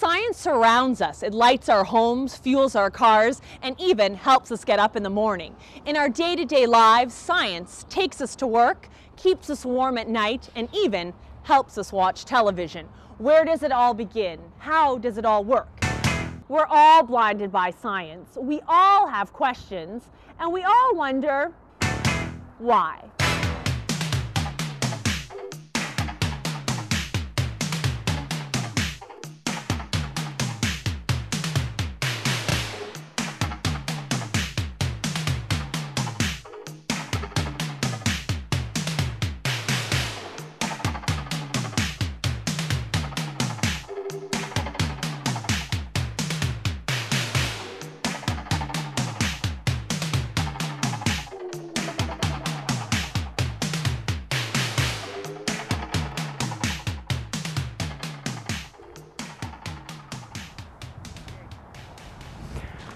Science surrounds us. It lights our homes, fuels our cars, and even helps us get up in the morning. In our day-to-day lives, science takes us to work, keeps us warm at night, and even helps us watch television. Where does it all begin? How does it all work? We're all blinded by science. We all have questions, and we all wonder, why?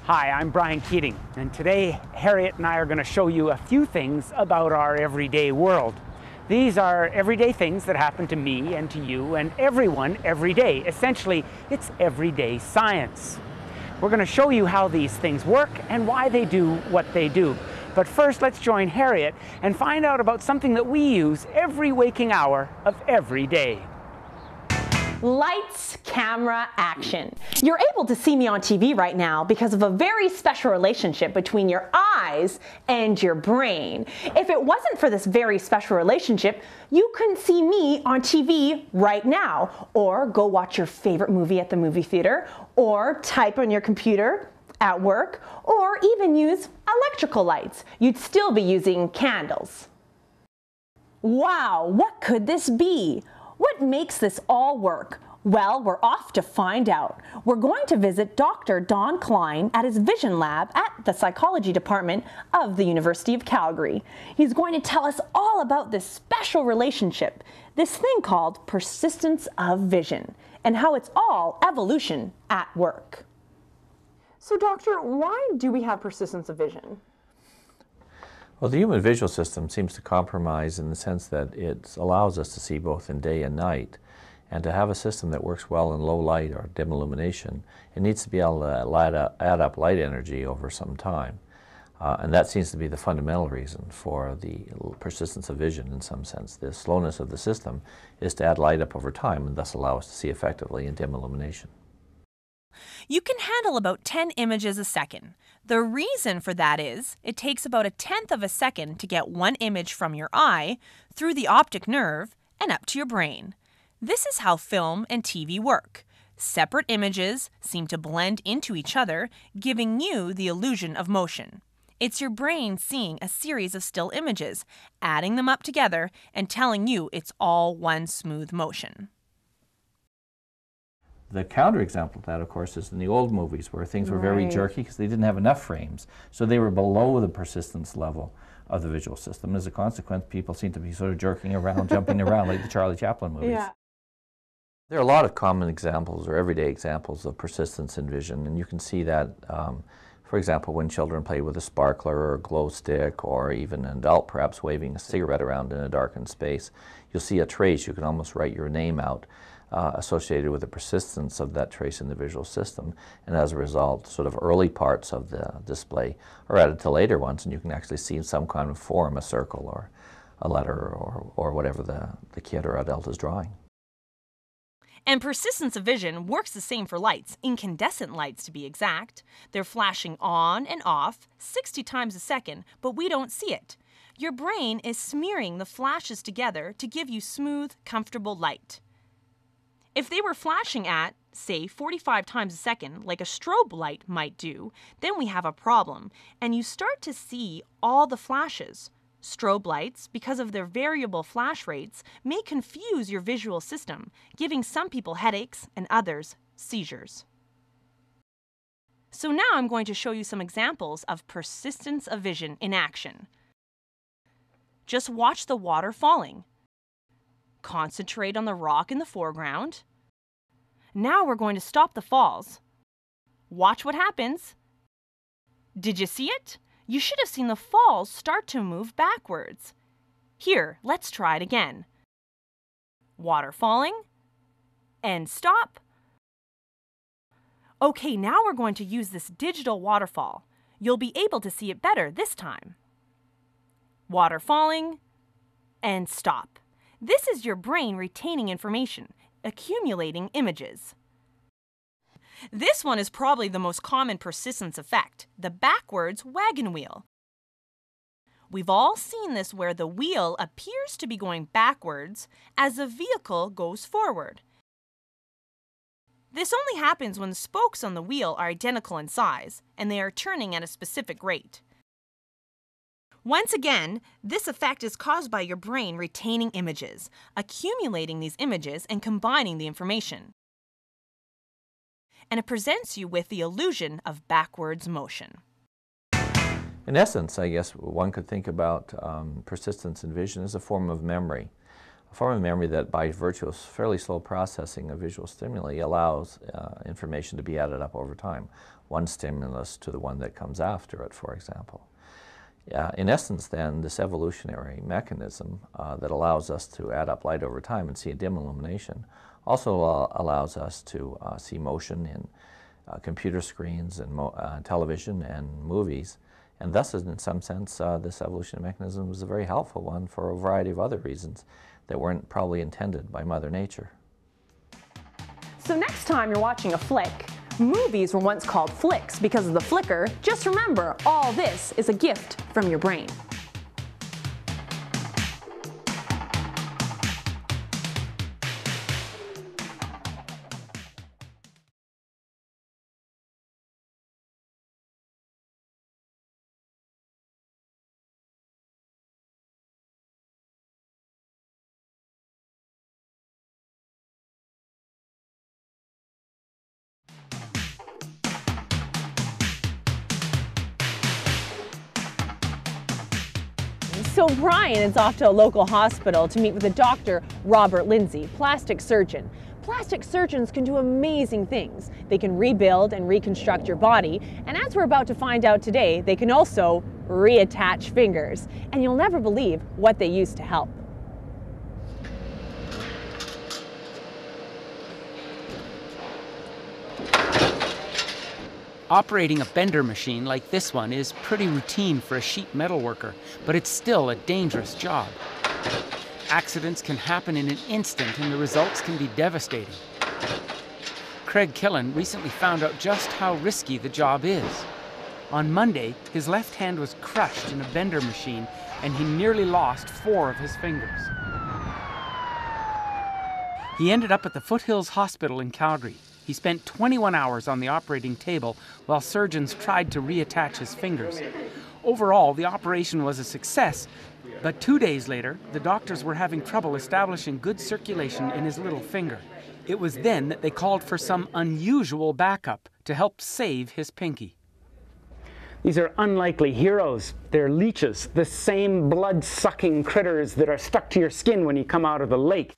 Hi, I'm Brian Keating, and today Harriet and I are going to show you a few things about our everyday world. These are everyday things that happen to me and to you and everyone every day. Essentially, it's everyday science. We're going to show you how these things work and why they do what they do. But first, let's join Harriet and find out about something that we use every waking hour of every day. Lights, camera, action. You're able to see me on TV right now because of a very special relationship between your eyes and your brain. If it wasn't for this very special relationship, you couldn't see me on TV right now, or go watch your favorite movie at the movie theater, or type on your computer at work, or even use electrical lights. You'd still be using candles. Wow, what could this be? What makes this all work? Well, we're off to find out. We're going to visit Dr. Don Klein at his vision lab at the psychology department of the University of Calgary. He's going to tell us all about this special relationship, this thing called persistence of vision, and how it's all evolution at work. So, Doctor, why do we have persistence of vision? Well, the human visual system seems to compromise in the sense that it allows us to see both in day and night. And to have a system that works well in low light or dim illumination, it needs to be able to add up light energy over some time. And that seems to be the fundamental reason for the persistence of vision in some sense. The slowness of the system is to add light up over time and thus allow us to see effectively in dim illumination. You can handle about 10 images a second. The reason for that is it takes about 1/10 of a second to get one image from your eye through the optic nerve and up to your brain. This is how film and TV work. Separate images seem to blend into each other, giving you the illusion of motion. It's your brain seeing a series of still images, adding them up together, and telling you it's all one smooth motion. The counterexample to that, of course, is in the old movies where things were very jerky because they didn't have enough frames. So they were below the persistence level of the visual system. As a consequence, people seem to be sort of jerking around, jumping around like the Charlie Chaplin movies. Yeah. There are a lot of common examples or everyday examples of persistence in vision, and you can see that, for example, when children play with a sparkler or a glow stick, or even an adult perhaps waving a cigarette around in a darkened space, you'll see a trace. You can almost write your name out associated with the persistence of that trace in the visual system, and as a result, sort of early parts of the display are added to later ones, and you can actually see in some kind of form a circle or a letter or whatever the kid or adult is drawing. And persistence of vision works the same for lights, incandescent lights to be exact. They're flashing on and off 60 times a second, but we don't see it. Your brain is smearing the flashes together to give you smooth, comfortable light. If they were flashing at, say, 45 times a second, like a strobe light might do, then we have a problem, and you start to see all the flashes. Strobe lights, because of their variable flash rates, may confuse your visual system, giving some people headaches and others seizures. So now I'm going to show you some examples of persistence of vision in action. Just watch the water falling. Concentrate on the rock in the foreground. Now we're going to stop the falls. Watch what happens. Did you see it? You should have seen the falls start to move backwards. Here, let's try it again. Water falling, and stop. Okay, now we're going to use this digital waterfall. You'll be able to see it better this time. Water falling, and stop. This is your brain retaining information, accumulating images. This one is probably the most common persistence effect, the backwards wagon wheel. We've all seen this where the wheel appears to be going backwards as the vehicle goes forward. This only happens when the spokes on the wheel are identical in size and they are turning at a specific rate. Once again, this effect is caused by your brain retaining images, accumulating these images and combining the information. And it presents you with the illusion of backwards motion. In essence, I guess one could think about persistence in vision as a form of memory. A form of memory that, by virtue of fairly slow processing of visual stimuli, allows information to be added up over time. One stimulus to the one that comes after it, for example. In essence, then, this evolutionary mechanism that allows us to add up light over time and see a dim illumination also allows us to see motion in computer screens and television and movies. And thus, in some sense, this evolutionary mechanism was a very helpful one for a variety of other reasons that weren't probably intended by Mother Nature. So next time you're watching a flick, movies were once called flicks because of the flicker. Just remember, all this is a gift from your brain. So Brian is off to a local hospital to meet with the doctor, Robert Lindsay, plastic surgeon. Plastic surgeons can do amazing things. They can rebuild and reconstruct your body, and as we're about to find out today, they can also reattach fingers. And you'll never believe what they use to help. Operating a bender machine like this one is pretty routine for a sheet metal worker, but it's still a dangerous job. Accidents can happen in an instant and the results can be devastating. Craig Killen recently found out just how risky the job is. On Monday, his left hand was crushed in a bender machine and he nearly lost 4 of his fingers. He ended up at the Foothills Hospital in Calgary. He spent 21 hours on the operating table while surgeons tried to reattach his fingers. Overall, the operation was a success, but 2 days later, the doctors were having trouble establishing good circulation in his little finger. It was then that they called for some unusual backup to help save his pinky. These are unlikely heroes. They're leeches, the same blood-sucking critters that are stuck to your skin when you come out of the lake.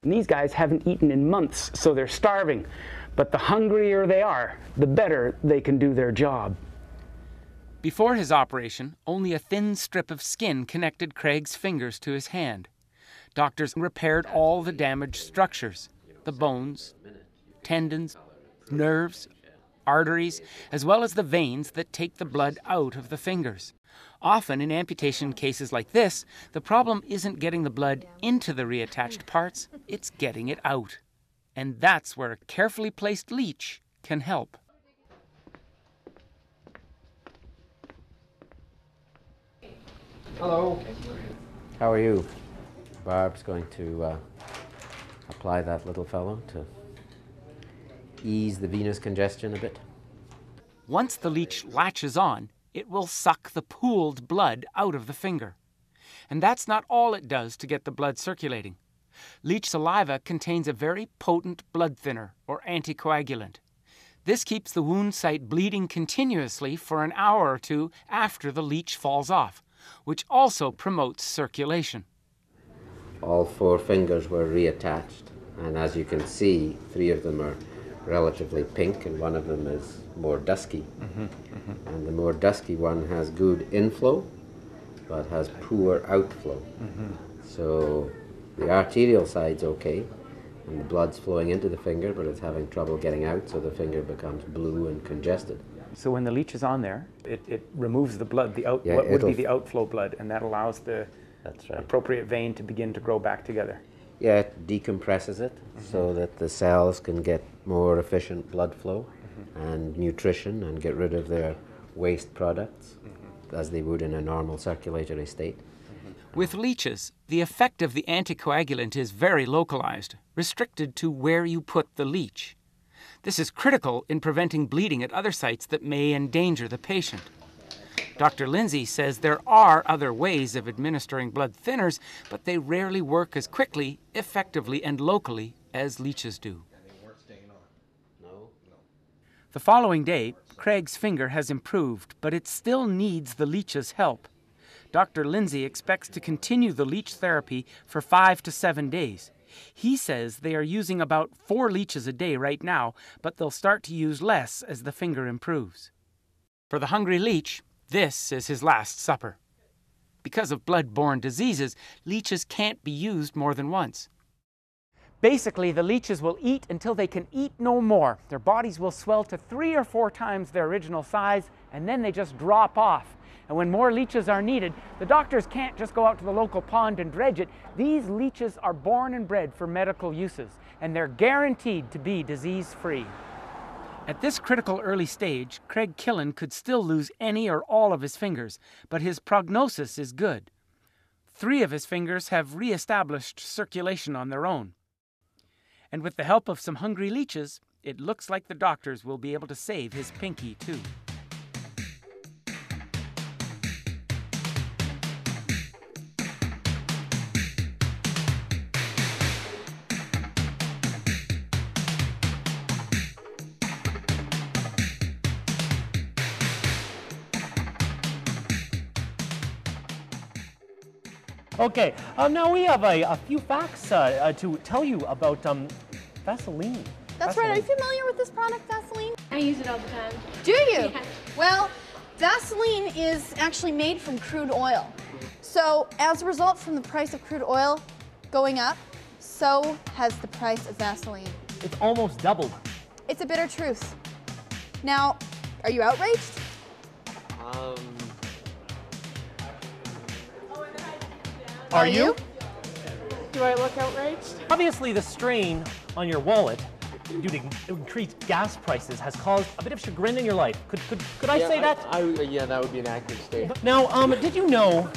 And these guys haven't eaten in months, so they're starving. But the hungrier they are, the better they can do their job. Before his operation, only a thin strip of skin connected Craig's fingers to his hand. Doctors repaired all the damaged structures, the bones, tendons, nerves, arteries, as well as the veins that take the blood out of the fingers. Often in amputation cases like this, the problem isn't getting the blood into the reattached parts, it's getting it out. And that's where a carefully placed leech can help. Hello. How are you? Barb's going to apply that little fellow to ease the venous congestion a bit. Once the leech latches on, it will suck the pooled blood out of the finger. And that's not all it does to get the blood circulating. Leech saliva contains a very potent blood thinner, or anticoagulant. This keeps the wound site bleeding continuously for an hour or 2 after the leech falls off, which also promotes circulation. All 4 fingers were reattached, and as you can see, 3 of them are relatively pink and 1 of them is more dusky. And the more dusky one has good inflow, but has poor outflow. So the arterial side's okay, and the blood's flowing into the finger, but it's having trouble getting out, so the finger becomes blue and congested. So when the leech is on there, it removes the blood, what would be the outflow blood, and that allows the appropriate vein to begin to grow back together. Yeah, it decompresses it so that the cells can get more efficient blood flow and nutrition and get rid of their waste products as they would in a normal circulatory state. With leeches, the effect of the anticoagulant is very localized, restricted to where you put the leech. This is critical in preventing bleeding at other sites that may endanger the patient. Dr. Lindsay says there are other ways of administering blood thinners, but they rarely work as quickly, effectively, and locally as leeches do. The following day, Craig's finger has improved, but it still needs the leech's help. Dr. Lindsay expects to continue the leech therapy for 5 to 7 days. He says they are using about 4 leeches a day right now, but they'll start to use less as the finger improves. For the hungry leech, this is his last supper. Because of blood-borne diseases, leeches can't be used more than once. Basically, the leeches will eat until they can eat no more. Their bodies will swell to 3 or 4 times their original size, and then they just drop off. And when more leeches are needed, the doctors can't just go out to the local pond and dredge it. These leeches are born and bred for medical uses, and they're guaranteed to be disease-free. At this critical early stage, Craig Killen could still lose any or all of his fingers, but his prognosis is good. 3 of his fingers have re-established circulation on their own. And with the help of some hungry leeches, it looks like the doctors will be able to save his pinky too. Okay, now we have a few facts to tell you about Vaseline. That's right. Are you familiar with this product, Vaseline? I use it all the time. Do you? Yeah. Well, Vaseline is actually made from crude oil. So as a result from the price of crude oil going up, so has the price of Vaseline. It's almost doubled. It's a bitter truth. Now, are you outraged? Are you? Do I look outraged? Obviously, the strain on your wallet due to increased gas prices has caused a bit of chagrin in your life. Could I say that? Yeah, that would be an accurate statement. Now, did you know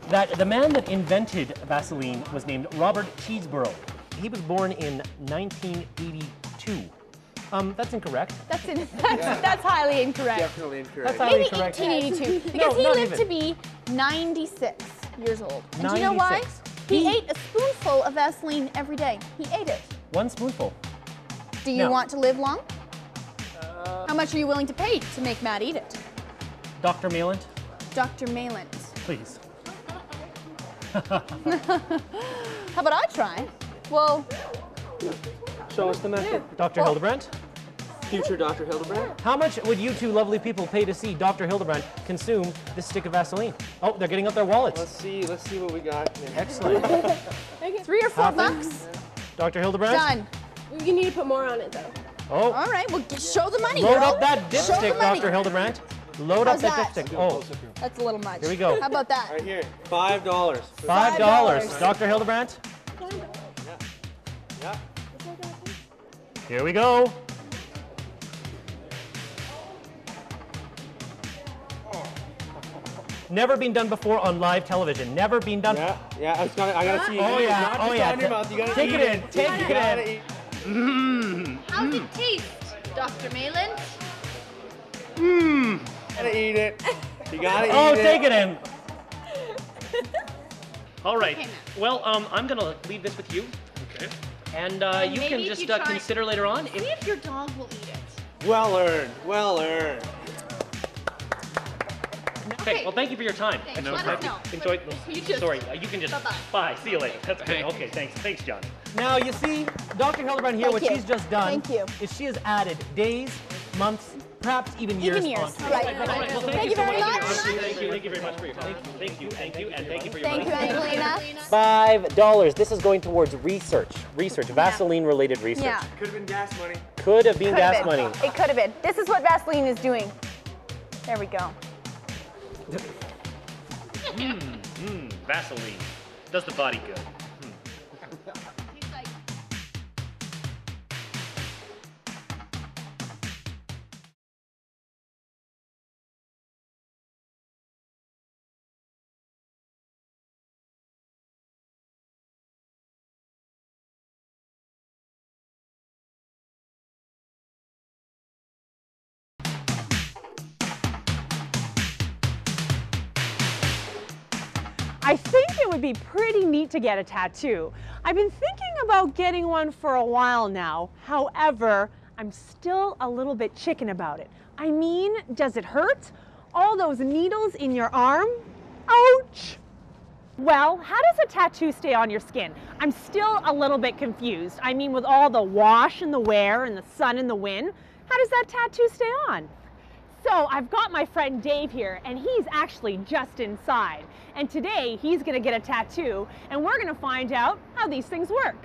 that the man that invented Vaseline was named Robert Cheeseborough? He was born in 1982. That's incorrect. That's highly incorrect. Definitely incorrect. That's highly Maybe incorrect. 1882, because No, he not lived even. to be 96 years old. And do you know why? 96. He ate a spoonful of Vaseline every day. He ate it. One spoonful. Do you No. want to live long? How much are you willing to pay to make Matt eat it? Dr. Mayland, Dr. Mayland. please. How about I try? Well, Show us the method. Dr. Hildebrandt, Future Dr. Hildebrandt. how much would you two lovely people pay to see Dr. Hildebrandt consume this stick of Vaseline? Oh, they're getting up their wallets. Let's see what we got. Excellent. 3 or 4 Happy? bucks. Dr. Hildebrandt? Done. You need to put more on it though. Oh, All right, well, show the money, load girl. up that Show the dipstick, money. Dr. Hildebrandt. Load How's up that that? dipstick. Oh, That's a little much. Here we go. How about that? Right here, $5. $5. Dr. Hildebrandt. Yeah. Here we go. Never been done before on live television. Never been done. Yeah. I gotta see. Oh, yeah. Not Oh, just yeah. on your mouth. You gotta Take eat it in. Take You it gotta in. eat. How's it taste, Dr. Mayland? You gotta eat it. You gotta eat it. Oh, take it in. All right. Well, I'm gonna leave this with you. Okay. And you maybe can if just you try- consider later on. See if your dog will eat it. Well earned. Well earned. Okay. Well, thank you for your time. Thanks. Let us know. Enjoy. You just- Sorry, you can just. Bye-bye. Bye. See you later. That's good. Okay. Thanks, John. Now you see, Dr. Hildebrandt here. Thank what you. she's just done Thank you. is she has added days, months, perhaps even years. Right. Thank you very much. Thank you very much for your time. Thank you, and thank you for your money. Thank you, Angelina. $5. This is going towards research, Vaseline-related research. Yeah. Could have been gas money. Could have been gas money. It could have been. This is what Vaseline is doing. There we go. Vaseline does the body good. I think it would be pretty neat to get a tattoo. I've been thinking about getting one for a while now. However, I'm still a little bit chicken about it. I mean, does it hurt? All those needles in your arm? Ouch! Well, how does a tattoo stay on your skin? I'm still a little bit confused. I mean, with all the wash and the wear and the sun and the wind, how does that tattoo stay on? So I've got my friend Dave here, and he's actually just inside. And today he's gonna get a tattoo, and we're gonna find out how these things work.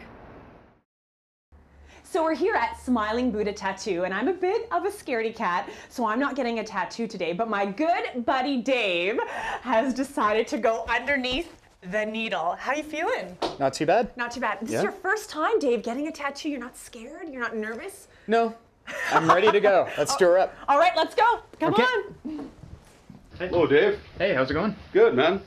So we're here at Smiling Buddha Tattoo, and I'm a bit of a scaredy cat, so I'm not getting a tattoo today, but my good buddy Dave has decided to go underneath the needle. How you feeling? Not too bad. Not too bad. This is your first time, Dave, getting a tattoo. You're not scared? You're not nervous? No. I'm ready to go. Let's stir her up. All right, let's go. Come on. Hello, Dave. Hey, how's it going? Good, man.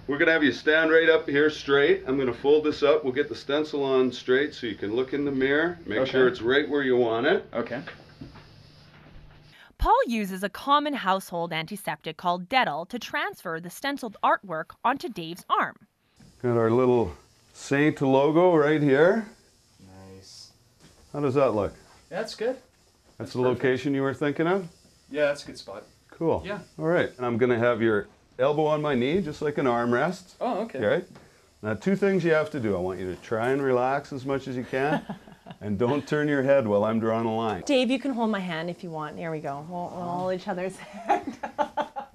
We're going to have you stand right up here straight. I'm going to fold this up. We'll get the stencil on straight so you can look in the mirror. Make sure it's right where you want it. Okay. Paul uses a common household antiseptic called Dettol to transfer the stenciled artwork onto Dave's arm. Got our little Saint logo right here. Nice. How does that look? Yeah, that's good. That's the location you were thinking of? Yeah, that's a good spot. Cool. Yeah. All right. And I'm going to have your elbow on my knee, just like an armrest. Oh, okay. All right. Now, two things you have to do. I want you to try and relax as much as you can, and don't turn your head while I'm drawing a line. Dave, you can hold my hand if you want. There we go. We'll hold each other's hand.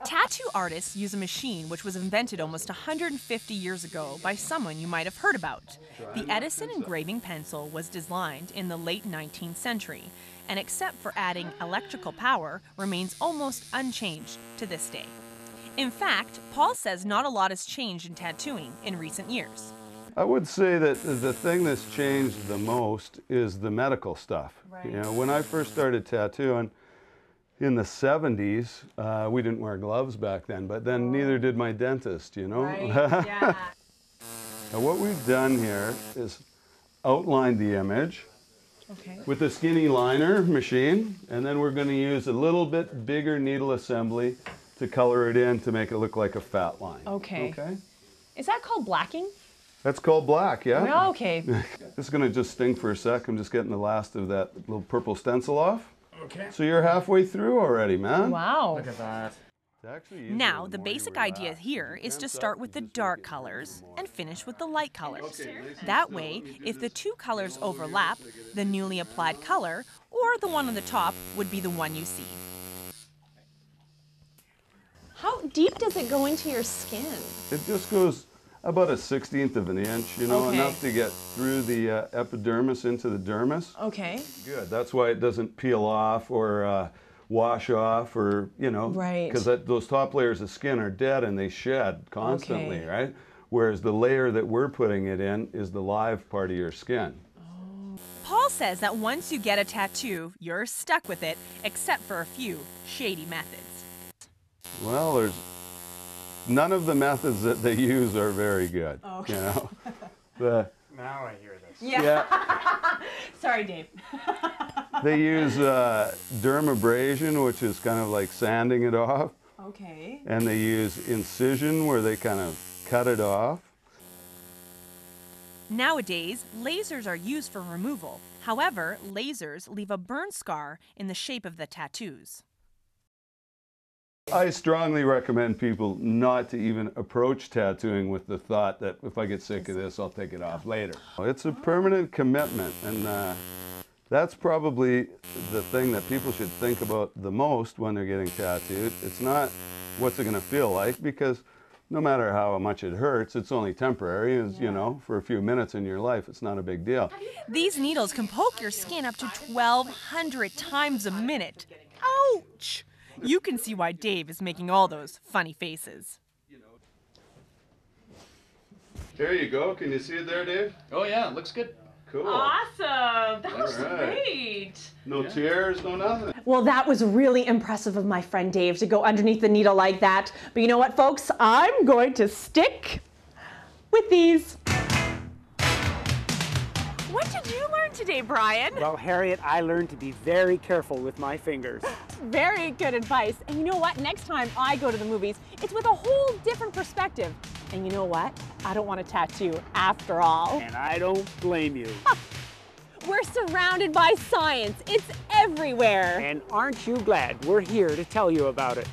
Tattoo artists use a machine which was invented almost 150 years ago by someone you might have heard about. The Edison engraving pencil was designed in the late 19th century, and except for adding electrical power, remains almost unchanged to this day. In fact, Paul says not a lot has changed in tattooing in recent years. I would say that the thing that's changed the most is the medical stuff. Right. You know, when I first started tattooing in the 70s, we didn't wear gloves back then, but then neither did my dentist, you know? Right, yeah. Now what we've done here is outlined the image with a skinny liner machine, and then we're going to use a little bit bigger needle assembly to color it in to make it look like a fat line. Okay. Okay? Is that called blacking? That's called black, yeah? Oh, okay. This is going to just sting for a sec. I'm just getting the last of that little purple stencil off. Okay. So you're halfway through already, man. Wow. Look at that. Now, the basic idea here is to start with the dark colors and finish with the light colors. That way, if the two colors overlap, the newly applied color or the one on the top would be the one you see. How deep does it go into your skin? It just goes about 1/16 of an inch, you know, enough to get through the epidermis into the dermis. Okay. Good. That's why it doesn't peel off or wash off or, you know, because those top layers of skin are dead and they shed constantly, right? Whereas the layer that we're putting it in is the live part of your skin. Paul says that once you get a tattoo, you're stuck with it, except for a few shady methods. Well, there's none of the methods that they use are very good. You know, Now I hear this. Yeah. Sorry, Dave. They use dermabrasion, which is kind of like sanding it off. Okay. And they use incision, where they kind of cut it off. Nowadays, lasers are used for removal. However, lasers leave a burn scar in the shape of the tattoos. I strongly recommend people not to even approach tattooing with the thought that if I get sick of this, I'll take it off later. It's a permanent commitment, and that's probably the thing that people should think about the most when they're getting tattooed. It's not what's it going to feel like, because no matter how much it hurts, it's only temporary. And, you know, for a few minutes in your life, it's not a big deal. These needles can poke your skin up to 1,200 times a minute. Ouch! You can see why Dave is making all those funny faces. There you go. Can you see it there, Dave? Oh yeah, looks good. Cool. Awesome! That was great! No tears, no nothing. Well, that was really impressive of my friend Dave to go underneath the needle like that. But you know what, folks? I'm going to stick with these. What did you learn today, Brian? Well, Harriet, I learned to be very careful with my fingers. Very good advice. And you know what? Next time I go to the movies, it's with a whole different perspective. And you know what? I don't want a tattoo after all. And I don't blame you. We're surrounded by science. It's everywhere. And aren't you glad we're here to tell you about it?